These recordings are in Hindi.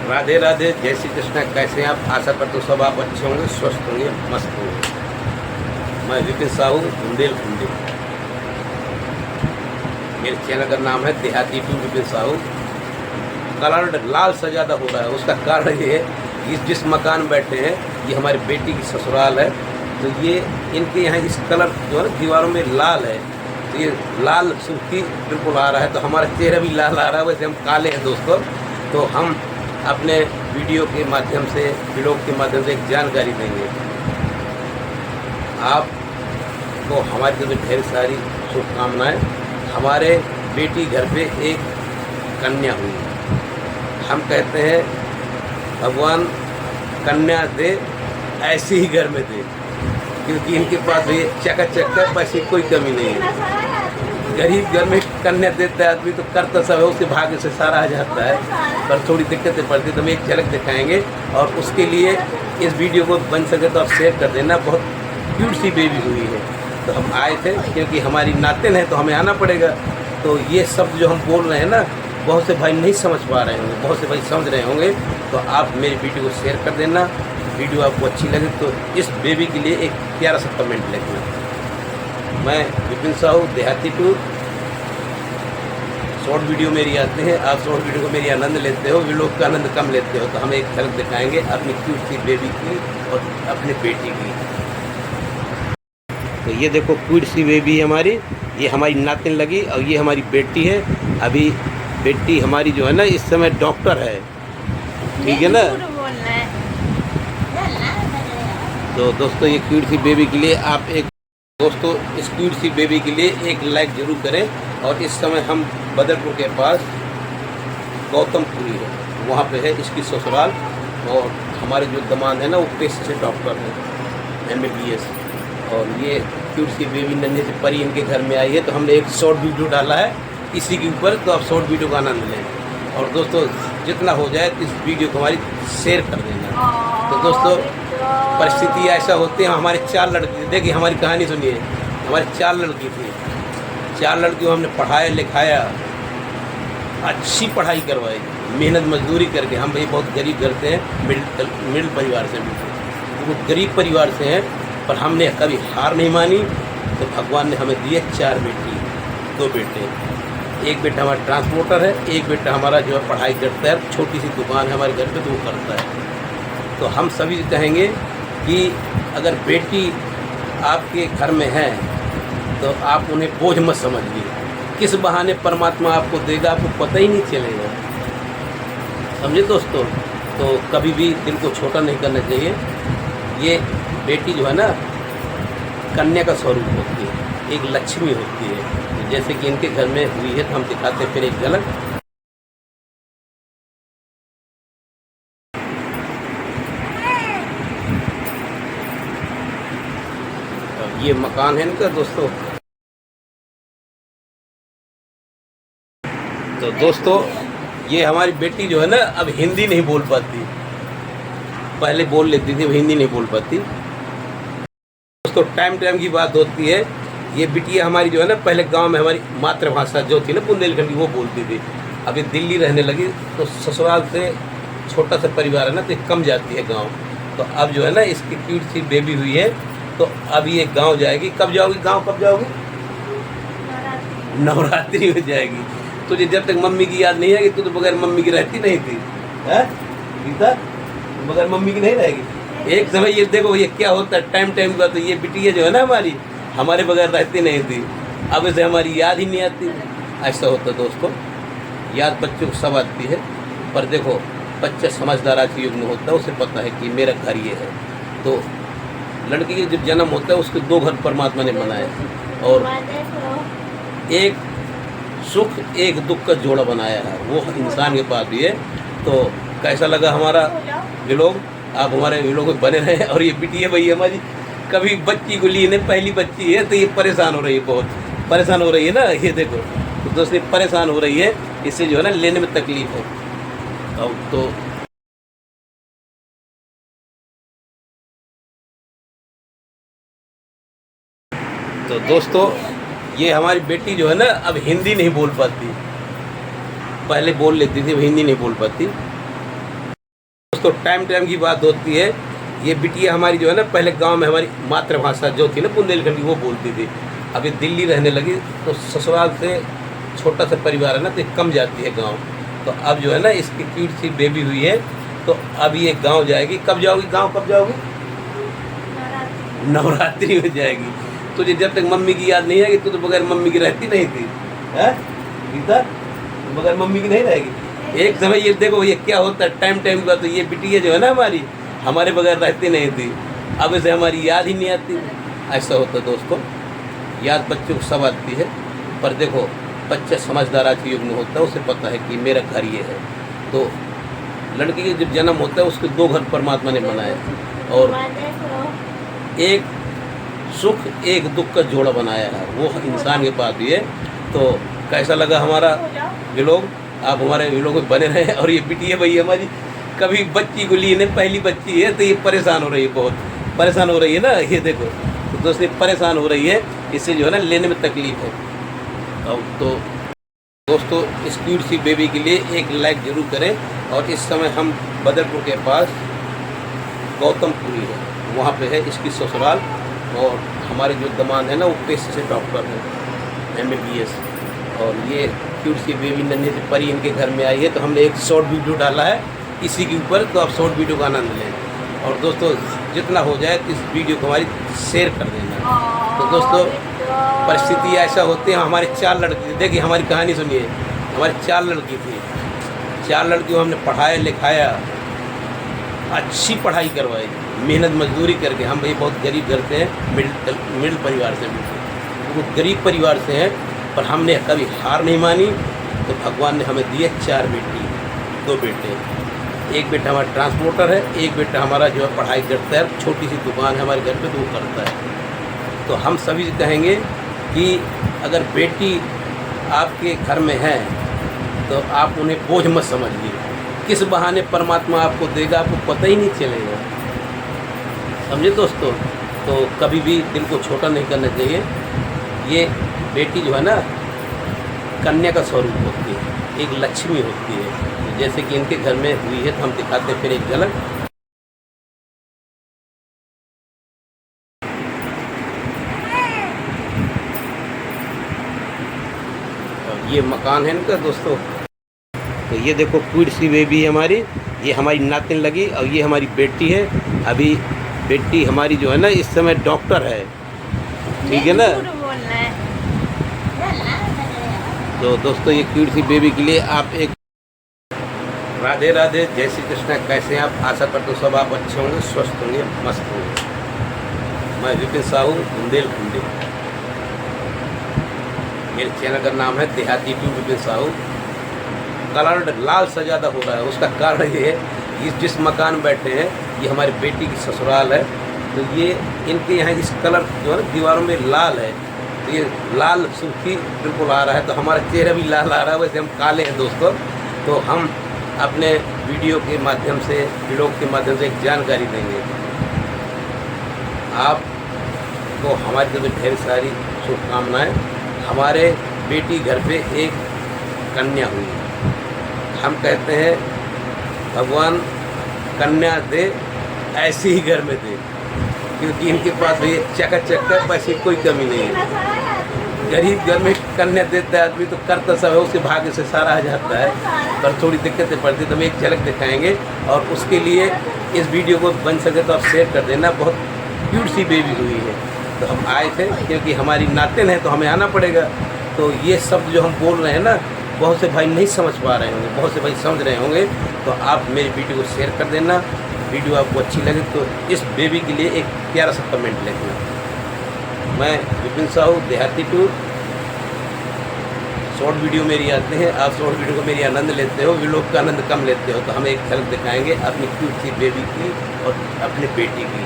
राधे राधे, जय श्री कृष्ण। कैसे हैं आप? आशा करता हूँ सब आप अच्छे होंगे, स्वस्थ होंगे, मस्त होंगे। मैं विपिन साहू, बुंदेलखंडी। मेरे चैनल का नाम है देहाती टू विपिन साहू। कलर लाल सा ज़्यादा हो रहा है, उसका कारण ये है इस जिस मकान में बैठे हैं ये हमारी बेटी की ससुराल है। तो ये इनके यहाँ इस कलर जो है दीवारों में लाल है, तो ये लाल सूखी बिल्कुल आ रहा है। तो हमारा चेहरा भी लाल आ रहा है, वैसे हम काले हैं दोस्तों। तो हम अपने वीडियो के माध्यम से, व्लॉग के माध्यम से एक जानकारी देंगे आपको। हमारी तरफ से ढेर सारी शुभकामनाएं। हमारे बेटी घर पे एक कन्या हुई। हम कहते हैं भगवान कन्या दे, ऐसे ही घर में दे, क्योंकि इनके पास ये चकाचक है, पैसे कोई कमी नहीं है। गरीब घर में कन्या देता है आदमी तो करता सब है, उसके भाग्य से सारा आ जाता है, पर थोड़ी दिक्कतें पड़ती तो हम एक झलक दिखाएंगे। और उसके लिए इस वीडियो को बन सके तो आप शेयर कर देना। बहुत क्यूट सी बेबी हुई है, तो हम आए थे क्योंकि हमारी नातिन है तो हमें आना पड़ेगा। तो ये शब्द जो हम बोल रहे हैं ना, बहुत से भाई नहीं समझ पा रहे होंगे, बहुत से भाई समझ रहे होंगे। तो आप मेरी वीडियो को शेयर कर देना। वीडियो आपको अच्छी लगे तो इस बेबी के लिए एक प्यारा सा कमेंट लिखना। मैं विपिन साहू, देहाती टूर। शॉर्ट वीडियो मेरी आते हैं, आप शॉर्ट वीडियो को मेरी आनंद लेते हो, व्लॉग का आनंद कम लेते हो। तो हम एक झलक दिखाएंगे अपनी क्यूट सी बेबी की और अपनी बेटी की। तो ये देखो क्यूट सी बेबी हमारी, ये हमारी नातिन लगी और ये हमारी बेटी है। अभी बेटी हमारी जो है ना इस समय डॉक्टर है, ठीक है ना। तो दोस्तों ये क्यूट सी बेबी के लिए आप एक दोस्तों इस क्यूट सी बेबी के लिए एक लाइक जरूर करें। और इस समय हम बदरपुर के पास गौतमपुरी है, वहाँ पे है इसकी ससुराल। और हमारे जो दामाद है ना वो पेशे से डॉक्टर है, MBBS। और ये क्यूट सी बेबी नन्हे से परी इनके घर में आई है। तो हमने एक शॉर्ट वीडियो डाला है इसी के ऊपर, तो आप शॉर्ट वीडियो का आनंद लें। और दोस्तों जितना हो जाए इस वीडियो को हमारी शेयर कर देना। तो दोस्तों परिस्थिति ऐसा होती है, हमारे 4 लड़की थी। देखिए हमारी कहानी सुनिए, हमारी 4 लड़की थी। 4 लड़कियों हमने पढ़ाया लिखाया, अच्छी पढ़ाई करवाई, मेहनत मजदूरी करके। हम भाई बहुत गरीब घर से हैं, मिडिल परिवार से, बहुत गरीब परिवार से हैं, पर हमने कभी हार नहीं मानी। तो भगवान ने हमें दिए 4 बेटी, 2 बेटे। एक बेटा हमारा ट्रांसपोर्टर है, एक बेटा हमारा जो है पढ़ाई करता है, छोटी सी दुकान है हमारे घर पे तो वो करता है। तो हम सभी कहेंगे कि अगर बेटी आपके घर में है तो आप उन्हें बोझ मत समझिए। किस बहाने परमात्मा आपको देगा आपको पता ही नहीं चलेगा, समझे दोस्तों। तो कभी भी दिल को छोटा नहीं करना चाहिए। ये बेटी जो है ना कन्या का स्वरूप होती है, एक लक्ष्मी होती है। तो जैसे कि इनके घर में हुई है तो हम दिखाते हैं फिर एक झलक। ये मकान है इनका दोस्तों। तो दोस्तों ये हमारी बेटी जो है ना अब हिंदी नहीं बोल पाती, पहले बोल लेती थी, अब हिंदी नहीं बोल पाती दोस्तों। टाइम की बात होती है। ये बिटिया हमारी जो है ना पहले गांव में हमारी मातृभाषा जो थी ना बुंदेलखंडी वो बोलती थी। अभी दिल्ली रहने लगी तो ससुराल से छोटा सा परिवार है ना तो कम जाती है गाँव। तो अब जो है ना इसकी क्यूट सी बेबी हुई है तो अब ये गांव जाएगी। कब जाओगी गांव, कब जाओगी? नवरात्रि में जाएगी। तुझे जब तक मम्मी की याद नहीं आएगी, तू तो बगैर मम्मी की रहती नहीं थी, है गीता? बगैर मम्मी की नहीं रहेगी। एक समय ये देखो ये क्या होता है टाइम का। तो ये बिटिया जो है ना हमारी हमारे बगैर रहती नहीं थी, अब इसे हमारी याद ही नहीं आती। ऐसा होता है दोस्तों, याद बच्चों को सब आती है, पर देखो बच्चा समझदार आज के युग में होता है, उसे पता है कि मेरा घर ये है। तो लड़की के जब जन्म होता है उसके 2 घर परमात्मा ने बनाए, और एक सुख एक दुख का जोड़ा बनाया है, वो इंसान के पास भी है। तो कैसा लगा हमारा व्लॉग? आप हमारे व्लॉग में बने रहें। और ये बिटिया भाई हमारी कभी बच्ची को लिए नहीं, पहली बच्ची है तो ये परेशान हो रही है, बहुत परेशान हो रही है ना। ये देखो तो दोस्तों परेशान हो रही है, इससे जो है ना लेने में तकलीफ है। अब तो दोस्तों ये हमारी बेटी जो है ना अब हिंदी नहीं बोल पाती, पहले बोल लेती थी, अब हिंदी नहीं बोल पाती। दोस्तों टाइम टाइम की बात होती है। ये बिटिया हमारी जो है ना, पहले गांव में हमारी मातृभाषा जो थी ना बुंदेलखंडी, वो बोलती थी। अभी दिल्ली रहने लगी तो ससुराल से छोटा सा परिवार है ना, तो कम जाती है गांव। तो अब जो है ना, इसकी क्यूट सी बेबी हुई है, तो अब ये गांव जाएगी। कब जाओगी गांव, कब जाओगी? नवरात्रि में जाएगी। तुझे जब तक मम्मी की याद नहीं आएगी, तू तो बगैर मम्मी की रहती नहीं थी, है गीता? बगैर मम्मी की नहीं रहेगी। एक समय ये देखो ये क्या होता है, टाइम टाइम का। तो ये बिटिया जो है ना हमारी, हमारे बगैर रहती नहीं थी, अब इसे हमारी याद ही नहीं आती। ऐसा होता है दोस्तों, याद बच्चों को सब आती है, पर देखो बच्चा समझदार आज के युग में होता है, उसे पता है कि मेरा घर ये है। तो लड़की के जब जन्म होता है, उसके 2 घर परमात्मा ने बनाए, और एक सुख एक दुख का जोड़ा बनाया है, वो इंसान के पास भी है। तो कैसा लगा हमारा व्लॉग? आप हमारे व्लॉग में बने रहें। और ये बिटिया भाई हमारी कभी बच्ची को लिए नहीं, पहली बच्ची है, तो ये परेशान हो रही है, बहुत परेशान हो रही है ना, ये देखो। तो दोस्तों परेशान हो रही है, इससे जो है ना लेने में तकलीफ है। तो दोस्तों इस क्यूट सी बेबी के लिए एक लाइक ज़रूर करें। और इस समय हम बदरपुर के पास गौतमपुरी है, वहाँ पे है इसकी ससुराल। और हमारे जो दामाद है ना, वो पेशे से डॉक्टर हैं, MBBS। और ये क्यूट सी बेबी नन्ही सी परी इनके घर में आई है, तो हमने एक शॉर्ट वीडियो डाला है इसी के ऊपर, तो आप शॉर्ट वीडियो का आनंद लें। और दोस्तों जितना हो जाए इस वीडियो को हमारी शेयर कर देना। तो दोस्तों परिस्थिति ऐसा होती है, हमारे 4 लड़की, देखिए हमारी कहानी सुनिए। हमारी 4 लड़की थी, 4 लड़कियों हमने पढ़ाया लिखाया, अच्छी पढ़ाई करवाई, मेहनत मजदूरी करके। हम भाई बहुत गरीब घर से हैं, मिडिल परिवार से, वो गरीब परिवार से हैं, पर हमने कभी हार नहीं मानी। तो भगवान ने हमें दिए 4 बेटी, 2 बेटे। एक बेटा हमारा ट्रांसपोर्टर है, एक बेटा हमारा जो है पढ़ाई करता है, छोटी सी दुकान है हमारे घर पे, तो वो करता है। तो हम सभी से कहेंगे कि अगर बेटी आपके घर में है तो आप उन्हें बोझ मत समझिए। किस बहाने परमात्मा आपको देगा, आपको पता ही नहीं चलेगा, समझे दोस्तों। तो कभी भी दिल को छोटा नहीं करना चाहिए। ये बेटी जो है ना, कन्या का स्वरूप होती है, एक लक्ष्मी होती है। तो जैसे कि इनके घर में हुई है, तो हम दिखाते हैं फिर एक झलक। ये मकान है इनका दोस्तों। तो ये देखो क्यूट सी बेबी है हमारी, ये हमारी नातिन लगी, और ये हमारी बेटी है। अभी बेटी हमारी जो है ना, इस समय डॉक्टर है, ठीक है ना। तो दोस्तों ये क्यूट सी बेबी के लिए आप एक राधे राधे, जय श्री कृष्ण। कैसे हैं आप? आशा करते हो सब आप अच्छे होंगे, स्वस्थ होंगे, मस्त होंगे। मैं विपिन साहू, बुंदेलखंडी। मेरे चैनल का नाम है देहाती टू विपिन साहू। कलर लाल सा ज़्यादा हो रहा है, उसका कारण ये है, ये जिस मकान में बैठे हैं ये हमारी बेटी की ससुराल है। तो ये इनके यहाँ इस कलर जो है ना दीवारों में लाल है, तो ये लाल सूखी बिल्कुल आ रहा है। तो हमारा चेहरा भी लाल आ रहा है, वैसे हम काले हैं दोस्तों। तो हम अपने वीडियो के माध्यम से, व्लॉग के माध्यम से एक जानकारी देंगे आपको। हमारी तरफ से ढेर सारी शुभकामनाएँ। हमारे बेटी घर पे एक कन्या हुई, हम कहते हैं भगवान कन्या दे, ऐसे ही घर में दे, क्योंकि इनके पास भी चकाचक है, पैसे की कोई कमी नहीं है। गरीब घर में कन्या देता है आदमी तो करता सब है, उसके भाग्य से सारा आ जाता है, पर थोड़ी दिक्कतें पड़ती। तो हम एक झलक दिखाएंगे, और उसके लिए इस वीडियो को बन सके तो आप शेयर कर देना। बहुत क्यूट सी बेबी हुई है, तो हम आए थे क्योंकि हमारी नातिन है, तो हमें आना पड़ेगा। तो ये शब्द जो हम बोल रहे हैं ना, बहुत से भाई नहीं समझ पा रहे होंगे, बहुत से भाई समझ रहे होंगे। तो आप मेरी वीडियो को शेयर कर देना। वीडियो आपको अच्छी लगे तो इस बेबी के लिए एक प्यारा सा कमेंट लिखना। मैं विपिन साहू, देहाती टू। शॉर्ट वीडियो मेरी आते हैं, आप शॉर्ट वीडियो को मेरी आनंद लेते हो, व्लॉग का आनंद कम लेते हो। तो हम एक झलक दिखाएंगे अपनी क्यूट सी बेबी की और अपनी बेटी की।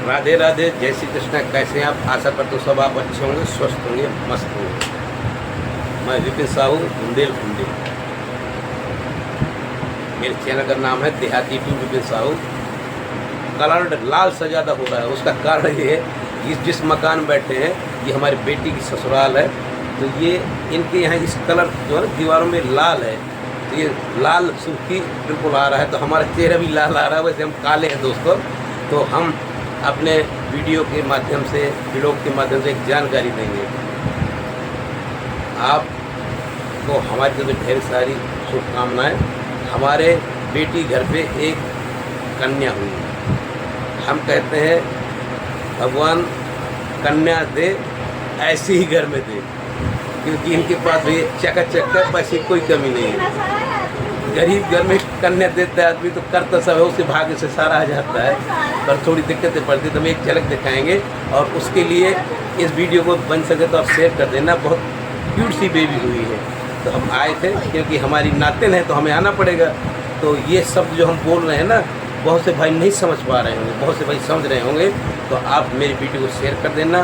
राधे राधे, जय श्री कृष्ण। कैसे हैं आप? आशा करते हो सब आप अच्छे होंगे, स्वस्थ होंगे, मस्त होंगे। मैं विपिन साहू, बुंदेलखंडी। मेरे चैनल का नाम है देहाती टू विपिन साहू। कलर लाल सा ज़्यादा हो रहा है, उसका कारण ये है, जिस मकान में बैठे हैं ये हमारी बेटी की ससुराल है। तो ये इनके यहाँ इस कलर जो है ना दीवारों में लाल है, तो ये लाल सूखी बिल्कुल आ रहा है, तो हमारा चेहरा भी लाल आ रहा है। वैसे हम काले हैं दोस्तों, तो हम अपने वीडियो के माध्यम से, व्लॉग के माध्यम से एक जानकारी देंगे आपको। हमारी तरफ से ढेर सारी शुभकामनाएँ। हमारे बेटी घर पे एक कन्या हुई, हम कहते हैं भगवान कन्या दे ऐसे ही घर में दे, क्योंकि इनके पास भी चकाचक है, पैसे कोई कमी नहीं है। गरीब घर में कन्या देता है आदमी तो करता सब है, उसके भाग्य से सारा आ जाता है, पर थोड़ी दिक्कतें पड़ती, तो हम एक झलक दिखाएंगे। और उसके लिए इस वीडियो को बन सके तो आप शेयर कर देना। बहुत क्यूट सी बेबी हुई है, तो हम आए थे क्योंकि हमारी नातिन है तो हमें आना पड़ेगा। तो ये शब्द जो हम बोल रहे हैं ना, बहुत से भाई नहीं समझ पा रहे होंगे, बहुत से भाई समझ रहे होंगे, तो आप मेरी वीडियो को शेयर कर देना।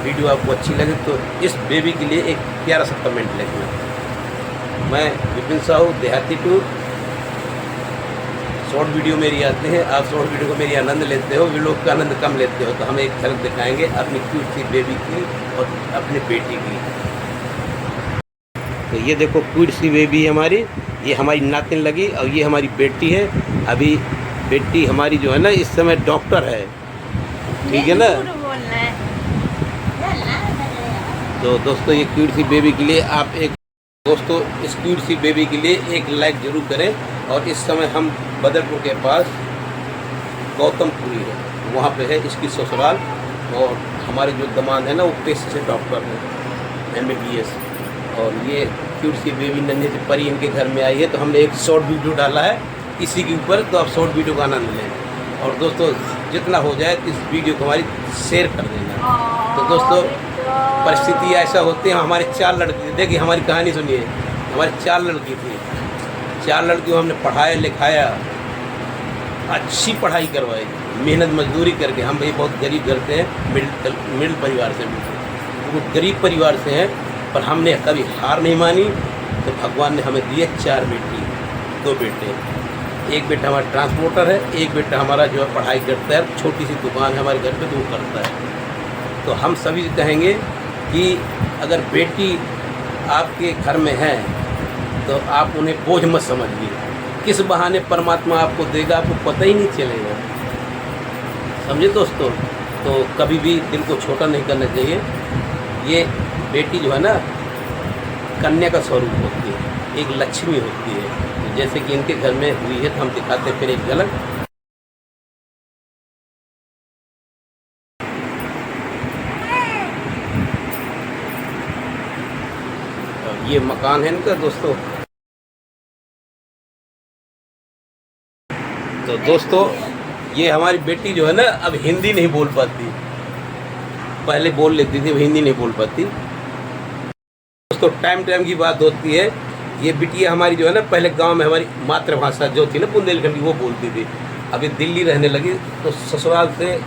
वीडियो आपको अच्छी लगे तो इस बेबी के लिए एक प्यारा सा कमेंट लिखना। मैं विपिन साहू, देहाती टूर। शॉर्ट वीडियो मेरी आते हैं, आप शॉर्ट वीडियो को मेरी आनंद लेते हो, व्लॉग का आनंद कम लेते हो, तो हम एक झलक दिखाएंगे अपनी क्यूट सी बेबी की और अपनी बेटी की। तो ये देखो क्यूट सी बेबी है हमारी, ये हमारी नातिन लगी, और ये हमारी बेटी है। अभी बेटी हमारी जो है ना इस समय डॉक्टर है, ठीक है ना। तो दोस्तों ये क्यूट सी बेबी के लिए आप एक दोस्तों इस क्यूट सी बेबी के लिए एक लाइक जरूर करें। और इस समय हम बदरपुर के पास गौतमपुरी है, वहाँ पे है इसकी ससुराल। और हमारे जो दामाद है ना वो पेशे से डॉक्टर है, MBBS। और ये क्यूट सी बेबी नन्ही सी परी इनके घर में आई है, तो हमने एक शॉर्ट वीडियो डाला है इसी के ऊपर, तो आप शॉर्ट वीडियो का आनंद लें। और दोस्तों जितना हो जाए इस वीडियो को हमारी शेयर कर देना। तो दोस्तों परिस्थिति ऐसा होती है, हमारे 4 लड़की थी, देखिए हमारी कहानी सुनिए। हमारी 4 लड़की थी, 4 लड़कियों हमने पढ़ाया लिखाया, अच्छी पढ़ाई करवाई, मेहनत मजदूरी करके। हम भाई बहुत गरीब घर से हैं, मिडिल परिवार से, बहुत गरीब परिवार से हैं, पर हमने कभी हार नहीं मानी। तो भगवान ने हमें दिए 4 बेटी, 2 बेटे। एक बेटा हमारा ट्रांसपोर्टर है, एक बेटा हमारा जो है पढ़ाई करता है, छोटी सी दुकान है हमारे घर पे, तो वो करता है। तो हम सभी कहेंगे कि अगर बेटी आपके घर में है तो आप उन्हें बोझ मत समझिए, किस बहाने परमात्मा आपको देगा आपको पता ही नहीं चलेगा, समझे दोस्तों। तो कभी भी दिल को छोटा नहीं करना चाहिए। ये बेटी जो है ना कन्या का स्वरूप होती है, एक लक्ष्मी होती है, तो जैसे कि इनके घर में हुई है, तो हम दिखाते हैं फिर एक झलक। ये मकान है इनका दोस्तों। तो दोस्तों ये हमारी बेटी जो है ना अब हिंदी नहीं बोल पाती, पहले बोल लेती थी, अब हिंदी नहीं बोल पाती दोस्तों। टाइम की बात होती है। ये बिटिया हमारी जो है ना पहले गांव में हमारी मातृभाषा जो थी ना बुंदेलखंडी, वो बोलती थी। अभी दिल्ली रहने लगी तो ससुराल से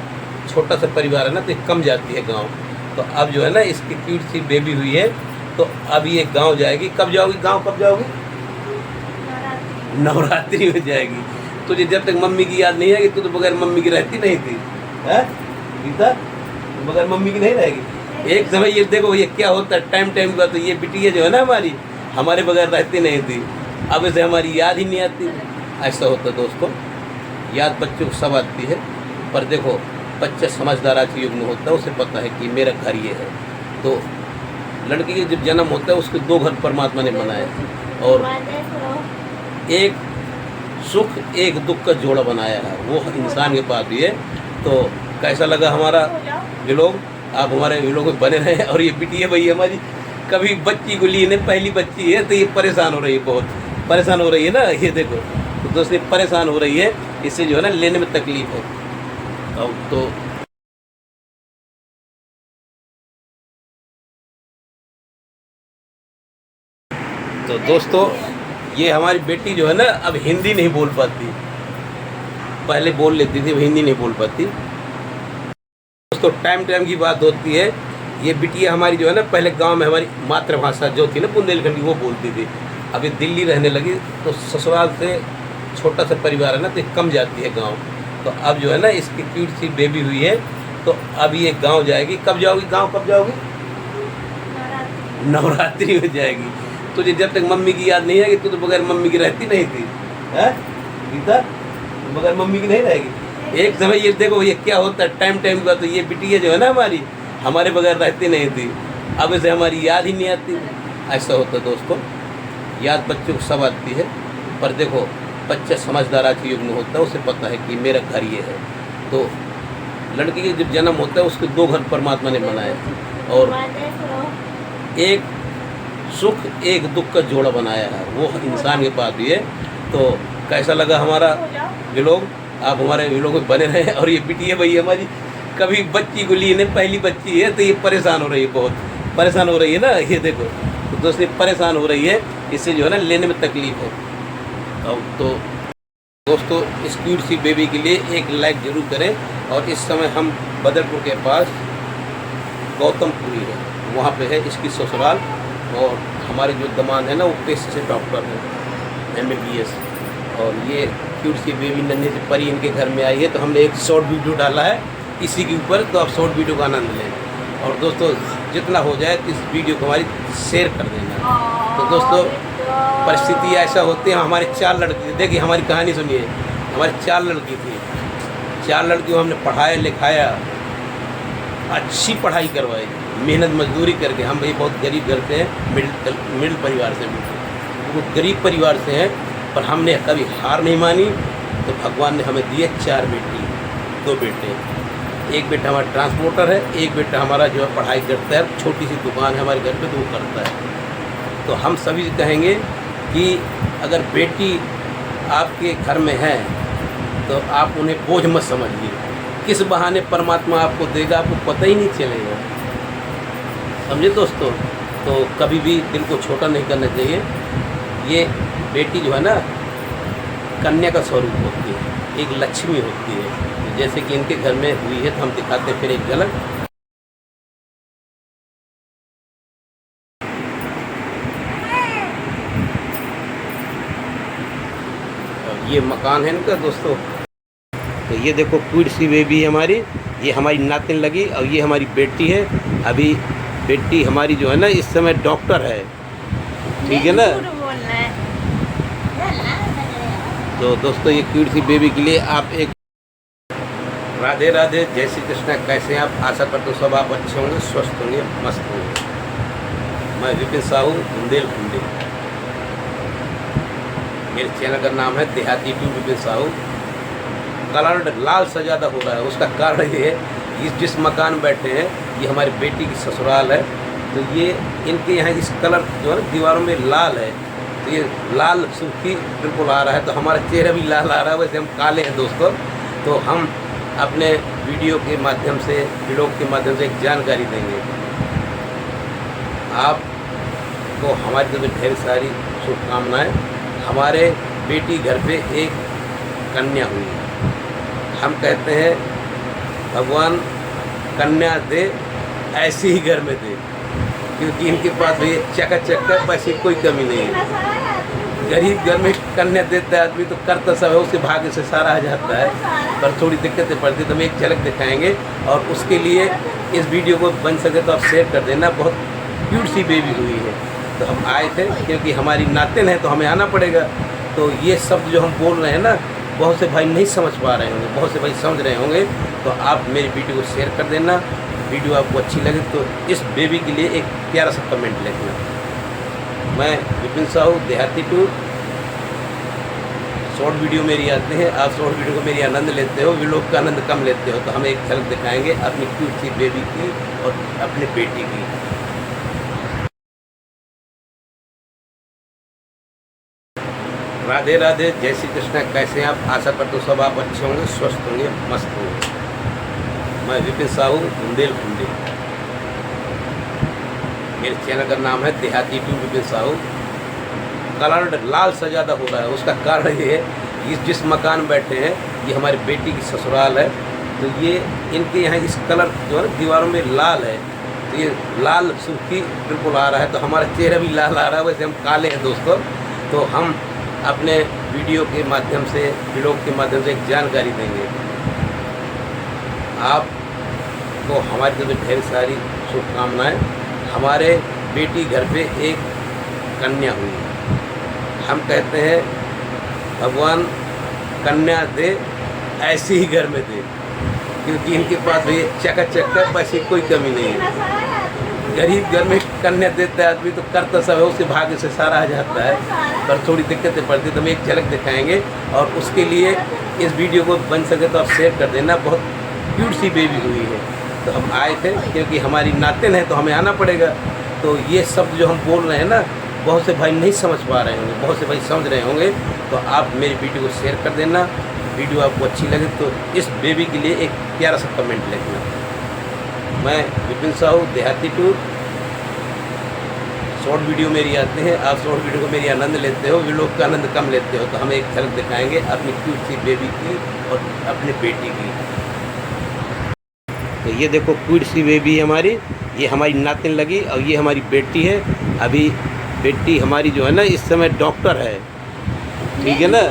छोटा सा परिवार है ना, तो कम जाती है गाँव। तो अब जो है ना इसकी क्यूट सी बेबी हुई है, तो अब ये गांव जाएगी। कब जाओगी गांव, कब जाओगी? नवरात्रि में जाएगी। तुझे जब तक मम्मी की याद नहीं आएगी, तू तो बगैर मम्मी की रहती नहीं थी, है गीता, बगैर मम्मी की नहीं रहेगी। एक समय ये देखो ये क्या होता है, टाइम की बात। तो ये बिटिया जो है ना हमारी, हमारे बगैर रहती नहीं थी, अब इसे हमारी याद ही नहीं आती। ऐसा होता है दोस्तों, याद बच्चों को सब आती है, पर देखो बच्चा समझदार आज के युग में होता है, उसे पता है कि मेरा घर ये है। तो लड़की के जब जन्म होता है उसके 2 घर परमात्मा ने बनाए, और एक सुख एक दुख का जोड़ा बनाया है, वो इंसान के पास भी है। तो कैसा लगा हमारा व्लॉग, आप हमारे व्लॉग में बने रहें। और ये बिटिया भाई हमारी कभी बच्ची को लिए नहीं, पहली बच्ची है, तो ये परेशान हो रही है, बहुत परेशान हो रही है ना, ये देखो। तो दोस्तों परेशान हो रही है, इससे जो है ना लेने में तकलीफ है। तो दोस्तों ये हमारी बेटी जो है ना अब हिंदी नहीं बोल पाती, पहले बोल लेती थी, अब हिंदी नहीं बोल पाती दोस्तों। टाइम की बात होती है। ये बिटिया हमारी जो है ना पहले गांव में हमारी मातृभाषा जो थी ना बुंदेलखंडी, वो बोलती थी। अभी दिल्ली रहने लगी तो ससुराल से छोटा सा परिवार है ना, तो कम जाती है गाँव। तो अब जो है ना इसकी क्यूट सी बेबी हुई है, तो अब ये गाँव जाएगी। कब जाओगी गाँव, कब जाओगी? नवरात्रि हो जाएगी। तुझे जब तक मम्मी की याद नहीं आएगी, तू तो बगैर मम्मी की रहती नहीं थी, है गीता? बगैर मम्मी की नहीं रहेगी। एक समय ये देखो ये क्या होता है टाइम टाइम का, तो ये बिटिया जो है ना हमारे बगैर रहती नहीं थी, अब इसे हमारी याद ही नहीं आती। ऐसा होता है दोस्तों, याद बच्चों को सब आती है, पर देखो बच्चा समझदार आज के युग में होता है, उसे पता है कि मेरा घर ये है। तो लड़की के जब जन्म होता है उसके 2 घर परमात्मा ने बनाए, और एक सुख एक दुख का जोड़ा बनाया है, वो इंसान के पास भी है। तो कैसा लगा हमारा व्लॉग? आप हमारे व्लॉग में बने रहें। और ये बिटिया भाई हमारी कभी बच्ची को लिए नहीं, पहली बच्ची है, तो ये परेशान हो रही है, बहुत परेशान हो रही है ना, ये देखो। तो दोस्तों परेशान हो रही है, इससे जो है ना लेने में तकलीफ है। तो दोस्तों इस क्यूट सी बेबी के लिए एक लाइक ज़रूर करें। और इस समय हम बदरपुर के पास गौतमपुरी है, वहाँ पे है इसकी ससुराल। और हमारे जो दामाद है ना वो पेशे से डॉक्टर हैं, MBBS। और ये क्यूट सी बेबी नन्ही सी परी इनके घर में आई है, तो हमने एक शॉर्ट वीडियो डाला है इसी के ऊपर, तो आप शॉर्ट वीडियो का आनंद लें। और दोस्तों जितना हो जाए इस वीडियो को हमारी शेयर कर देना। तो दोस्तों परिस्थिति ऐसा होती है, हमारे 4 लड़की, देखिए हमारी कहानी सुनिए। हमारी 4 लड़की थी, 4 लड़कियों हमने पढ़ाया लिखाया, अच्छी पढ़ाई करवाई, मेहनत मजदूरी करके। हम भाई बहुत गरीब घर से हैं, मिडिल परिवार से, वो गरीब परिवार से हैं, पर हमने कभी हार नहीं मानी। तो भगवान ने हमें दिए 4 बेटी, 2 बेटे। एक बेटा हमारा ट्रांसपोर्टर है, एक बेटा हमारा जो है पढ़ाई करता है, छोटी सी दुकान है हमारे घर पे, तो वो करता है। तो हम सभी कहेंगे कि अगर बेटी आपके घर में है तो आप उन्हें बोझ मत समझिए, किस बहाने परमात्मा आपको देगा आपको पता ही नहीं चलेगा, समझे दोस्तों। तो कभी भी दिल को छोटा नहीं करना चाहिए। ये बेटी जो है ना कन्या का स्वरूप होती है, एक लक्ष्मी होती है, जैसे कि इनके घर में हुई है। तो हम दिखाते हैं फिर एक झलक। ये मकान है इनका दोस्तों। तो ये देखो क्यूट सी बेबी है हमारी, ये हमारी नातिन लगी, और ये हमारी बेटी है। अभी बेटी हमारी जो है ना इस समय डॉक्टर है, ठीक है ना। तो दोस्तों ये क्यूट सी बेबी के लिए आप एक राधे राधे, जय श्री कृष्णा। कैसे हैं आप? आशा करते हो सब आप अच्छे होंगे, स्वस्थ होंगे, मस्त होंगे। मैं विपिन साहू, बुंदेलखंडी। मेरे चैनल का नाम है देहाती टू विपिन साहू। कलर लाल सा ज़्यादा हो रहा है, उसका कारण ये है, इस जिस मकान में बैठे हैं ये हमारी बेटी की ससुराल है। तो ये इनके यहाँ इस कलर जो है दीवारों में लाल है, तो ये लाल सूखी बिल्कुल आ रहा है। तो हमारा चेहरा भी लाल आ रहा है, वैसे हम काले हैं दोस्तों। तो हम अपने वीडियो के माध्यम से, व्लॉग के माध्यम से एक जानकारी देंगे आपको। हमारी तरफ से ढेर सारी शुभकामनाएँ। हमारे बेटी घर पे एक कन्या हुई है, हम कहते हैं भगवान कन्या दे ऐसे ही घर में दे, क्योंकि इनके पास भी चकाचक है, पैसे कोई कमी नहीं है। गरीब घर में कन्या देता है आदमी तो करता सब है, उसके भाग्य से सारा आ जाता है, पर थोड़ी दिक्कतें पड़ती तो हम एक झलक दिखाएंगे। और उसके लिए इस वीडियो को बन सके तो आप शेयर कर देना। बहुत क्यूट सी बेबी हुई है, तो हम आए थे क्योंकि हमारी नातिन है तो हमें आना पड़ेगा। तो ये शब्द जो हम बोल रहे हैं ना, बहुत से भाई नहीं समझ पा रहे होंगे, बहुत से भाई समझ रहे होंगे। तो आप मेरी वीडियो को शेयर कर देना। वीडियो आपको अच्छी लगे तो इस बेबी के लिए एक प्यारा सा कमेंट लिखना। मैं विपिन साहू, देहाती टू। शॉर्ट वीडियो मेरी आते हैं, आप शॉर्ट वीडियो को मेरी आनंद लेते हो, व्लॉग का आनंद कम लेते हो। तो हम एक झलक दिखाएंगे अपनी क्यूट सी बेबी की और अपनी बेटी की। राधे राधे, जय श्री कृष्णा। कैसे हैं आप? आशा करते हो सब आप अच्छे होंगे, स्वस्थ होंगे, मस्त होंगे। मैं विपिन साहू, बुंदेलखंडी। मेरे चैनल का नाम है देहाती टू विपिन साहू। कलर लाल सा ज़्यादा हो रहा है, उसका कारण ये है, इस जिस मकान में बैठे हैं ये हमारी बेटी की ससुराल है। तो ये इनके यहाँ इस कलर जो है दीवारों में लाल है, तो ये लाल सूखी बिल्कुल आ रहा है। तो हमारा चेहरा भी लाल आ रहा है, वैसे हम काले हैं दोस्तों। तो हम अपने वीडियो के माध्यम से, व्लॉग के माध्यम से एक जानकारी देंगे आपको। हमारी तरफ से ढेर सारी शुभकामनाएँ। हमारे बेटी घर पे एक कन्या हुई। हम कहते हैं भगवान कन्या दे ऐसे ही घर में दे, क्योंकि इनके पास भी चकाचक है, पैसे कोई कमी नहीं है। गरीब घर में कन्या देता है आदमी तो करता सब है, उसके भाग्य से सारा आ जाता है, पर थोड़ी दिक्कतें पड़ती, तो हम एक झलक दिखाएंगे। और उसके लिए इस वीडियो को बन सके तो आप शेयर कर देना। बहुत क्यूट सी बेबी हुई है, तो हम आए थे क्योंकि हमारी नातिन है तो हमें आना पड़ेगा। तो ये शब्द जो हम बोल रहे हैं ना, बहुत से भाई नहीं समझ पा रहे होंगे, बहुत से भाई समझ रहे होंगे, तो आप मेरी वीडियो को शेयर कर देना। वीडियो आपको अच्छी लगे तो इस बेबी के लिए एक प्यारा सा कमेंट लिखना। मैं विपिन साहू, देहाती टूर। शॉर्ट वीडियो मेरी आते हैं, आप शॉर्ट वीडियो को मेरी आनंद लेते हो, लोग का आनंद कम लेते हो, तो हम एक झलक दिखाएंगे अपनी क्यूट सी बेबी की और अपनी बेटी की। तो ये देखो क्यूट सी बेबी हमारी, ये हमारी नातिन लगी और ये हमारी बेटी है। अभी बेटी हमारी जो है ना इस समय डॉक्टर है, ठीक है ना।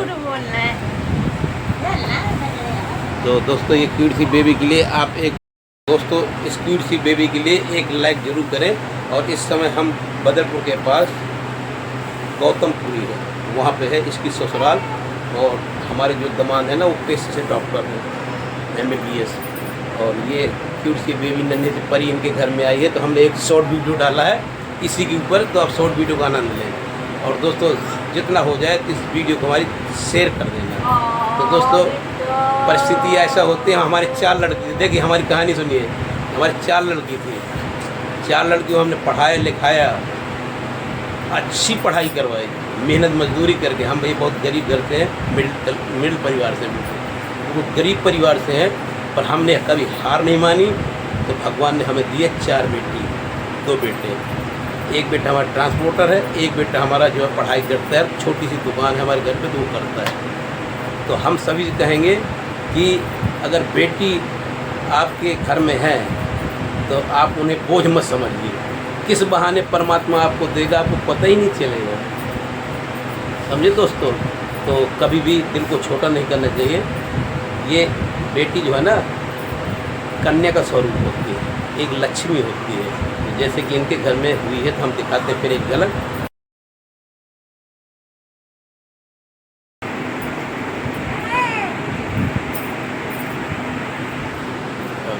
तो दोस्तों ये क्यूट सी बेबी के लिए आप एक दोस्तों इस क्यूट सी बेबी के लिए एक लाइक जरूर करें। और इस समय हम बदरपुर के पास गौतमपुरी है, वहाँ पे है इसकी ससुराल। और हमारे जो दामाद है ना वो पेशे से डॉक्टर है, MBBS। और ये क्यूट सी बेबी नन्ही सी परी इनके घर में आई है, तो हमने एक शॉर्ट वीडियो डाला है इसी के ऊपर, तो आप शॉर्ट वीडियो का आनंद लें। और दोस्तों जितना हो जाए तो इस वीडियो को हमारी शेयर कर देना। तो दोस्तों परिस्थिति ऐसा होती है, हमारे 4 लड़की, देखिए हमारी कहानी सुनिए। हमारी 4 लड़की थी, 4 लड़कियों हमने पढ़ाया लिखाया, अच्छी पढ़ाई करवाई, मेहनत मजदूरी करके। हम भाई बहुत गरीब घर से हैं, मिडिल परिवार से, बहुत गरीब परिवार से हैं, पर हमने कभी हार नहीं मानी। तो भगवान ने हमें दिए 4 बेटी, 2 बेटे। एक बेटा हमारा ट्रांसपोर्टर है, एक बेटा हमारा जो है पढ़ाई करता है, छोटी सी दुकान है हमारे घर पे तो वो करता है। तो हम सभी कहेंगे कि अगर बेटी आपके घर में है तो आप उन्हें बोझ मत समझिए, किस बहाने परमात्मा आपको देगा आपको पता ही नहीं चलेगा, समझे दोस्तों। तो कभी भी दिल को छोटा नहीं करना चाहिए। ये बेटी जो है ना कन्या का स्वरूप होती है, एक लक्ष्मी होती है, जैसे कि इनके घर में हुई है। तो हम दिखाते हैं फिर एक झलक।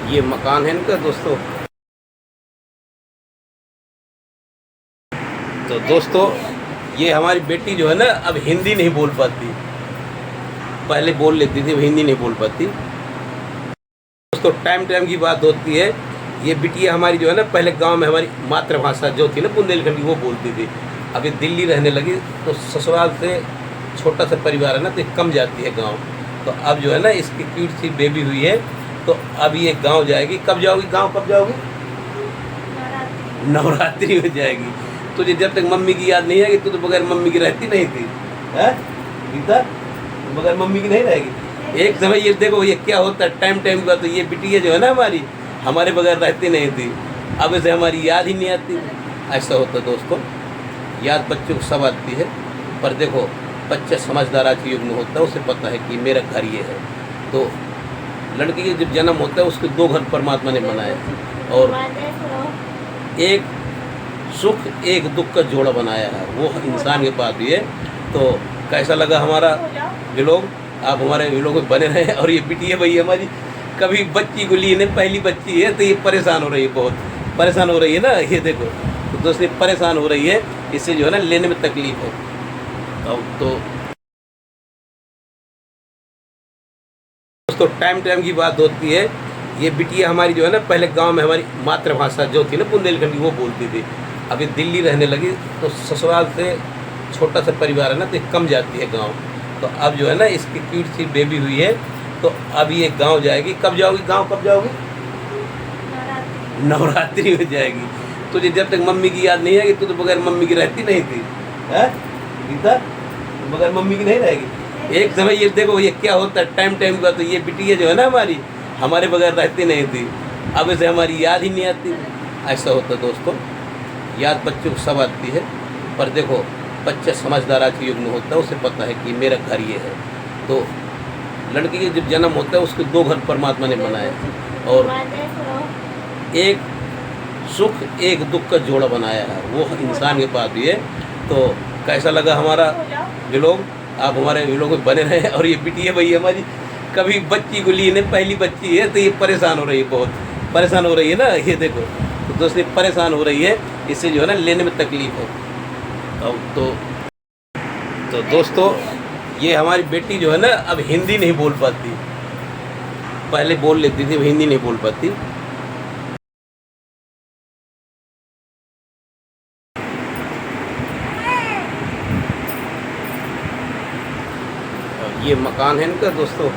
ये मकान है इनका दोस्तों। तो दोस्तों ये हमारी बेटी जो है ना अब हिंदी नहीं बोल पाती, पहले बोल लेती थी, अब हिंदी नहीं बोल पाती। दोस्तों टाइम की बात होती है। ये बिटिया हमारी जो है ना पहले गांव में हमारी मातृभाषा जो थी ना बुंदेलखंडी वो बोलती थी। अभी दिल्ली रहने लगी तो ससुराल से छोटा सा परिवार है ना तो कम जाती है गाँव। तो अब जो है ना इसकी क्यूट सी बेबी हुई है, तो अब ये गांव जाएगी। कब जाओगी गांव, कब जाओगी? नवरात्रि में जाएगी। तुझे जब तक मम्मी की याद नहीं आएगी, तू तो बगैर मम्मी की रहती नहीं थी, है गीता, बगैर मम्मी की नहीं रहेगी। एक समय ये देखो ये क्या होता है, टाइम की बात। तो ये बिटिया जो है ना हमारी हमारे बगैर रहती नहीं थी, अब इसे हमारी याद ही नहीं आती। ऐसा होता है दोस्तों, याद बच्चों को सब आती है, पर देखो बच्चा समझदार आज के युग में होता है, उसे पता है कि मेरा घर ये है। तो लड़की के जब जन्म होता है उसके 2 घर परमात्मा ने बनाए, और एक सुख एक दुख का जोड़ा बनाया है, वो इंसान के पास भी है। तो कैसा लगा हमारा व्लॉग, आप हमारे व्लॉग में बने रहें। और ये बिटिया भाई हमारी कभी बच्ची को लिए नहीं, पहली बच्ची है तो ये परेशान हो रही है, बहुत परेशान हो रही है ना, ये देखो। तो दोस्तों परेशान हो रही है, इससे जो है ना लेने में तकलीफ हो। तो दोस्तों टाइम की बात होती है। ये बिटिया हमारी जो है ना पहले गांव में हमारी मातृभाषा जो थी ना बुंदेलखंडी वो बोलती थी। अभी दिल्ली रहने लगी तो ससुराल से छोटा सा परिवार है ना तो कम जाती है गांव। तो अब जो है ना इसकी क्यूट सी बेबी हुई है, तो अब ये गांव जाएगी। कब जाओगी गांव, कब जाओगी? नवरात्रि में जाएगी। तुझे जब तक मम्मी की याद नहीं आएगी, तू तो बगैर मम्मी की रहती नहीं थी, है गीता, बगैर मम्मी की नहीं रहेगी। एक समय ये देखो ये क्या होता है, टाइम की बात। तो ये बिटिया जो है ना हमारी हमारे बगैर रहती नहीं थी, अब इसे हमारी याद ही नहीं आती। ऐसा होता है दोस्तों, याद बच्चों को सब आती है, पर देखो बच्चा समझदार आज के युग में होता है, उसे पता है कि मेरा घर ये है। तो लड़की के जब जन्म होता है उसके 2 घर परमात्मा ने बनाए, और एक सुख एक दुख का जोड़ा बनाया है, वो इंसान के पास भी है। तो कैसा लगा हमारा व्लॉग? आप हमारे व्लॉग में बने रहें। और ये बिटिया भाई हमारी कभी बच्ची को लिए नहीं, पहली बच्ची है तो ये परेशान हो रही है, बहुत परेशान हो रही है ना, ये देखो। तो दोस्तों परेशान हो रही है, इससे जो है ना लेने में तकलीफ है। अब तो दोस्तों ये हमारी बेटी जो है ना अब हिंदी नहीं बोल पाती, पहले बोल लेती थी, अब हिंदी नहीं बोल पाती। और ये मकान है इनका दोस्तों।